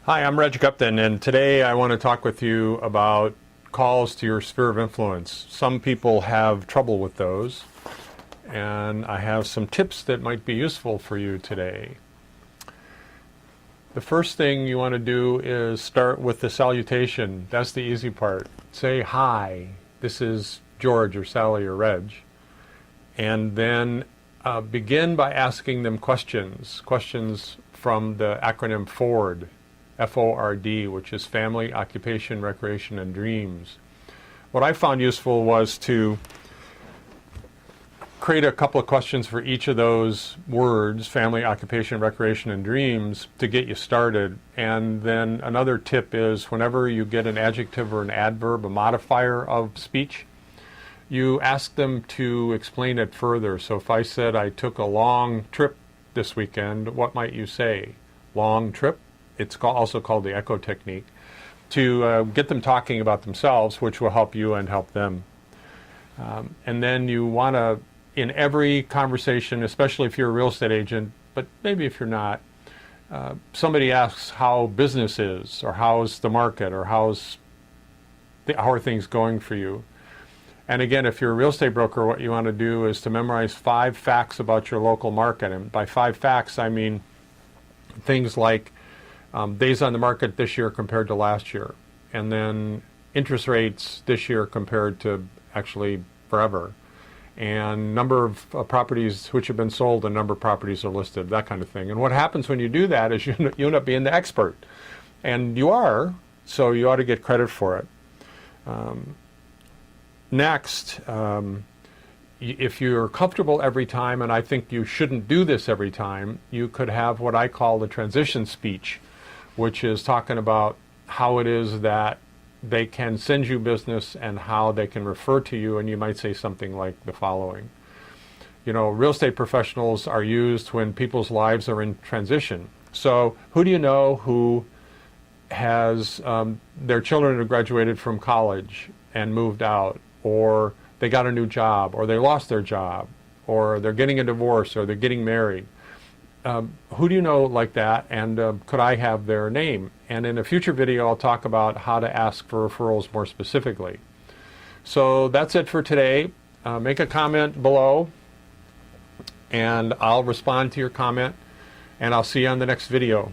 Hi, I'm Reg Gupton, and today I want to talk with you about calls to your sphere of influence. Some people have trouble with those, and I have some tips that might be useful for you today. The first thing you want to do is start with the salutation. That's the easy part. Say, hi, this is George or Sally or Reg. And then begin by asking them questions from the acronym FORD. F-O-R-D, which is Family, Occupation, Recreation, and Dreams. What I found useful was to create a couple of questions for each of those words, family, occupation, recreation, and dreams, to get you started. And then another tip is whenever you get an adjective or an adverb, a modifier of speech, you ask them to explain it further. So if I said I took a long trip this weekend, what might you say? Long trip? It's also called the echo technique, to get them talking about themselves, which will help you and help them. And then you want to, in every conversation, especially if you're a real estate agent, but maybe if you're not, somebody asks how business is, or how's the market, or how are things going for you. And again, if you're a real estate broker, what you want to do is to memorize 5 facts about your local market. And by 5 facts, I mean things like days on the market this year compared to last year, and then interest rates this year compared to actually forever, and number of properties which have been sold and number of properties are listed, that kind of thing. And what happens when you do that is you end up being the expert, and you are, so you ought to get credit for it. Next, if you're comfortable every time, and I think you shouldn't do this every time, you could have what I call the transition speech, which is talking about how it is that they can send you business and how they can refer to you, and you might say something like the following. You know, real estate professionals are used when people's lives are in transition. So who do you know who has their children have graduated from college and moved out, or they got a new job, or they lost their job, or they're getting a divorce, or they're getting married? Who do you know like that, and could I have their name? And in a future video, I'll talk about how to ask for referrals more specifically. So that's it for today. Make a comment below, and I'll respond to your comment, and I'll see you on the next video.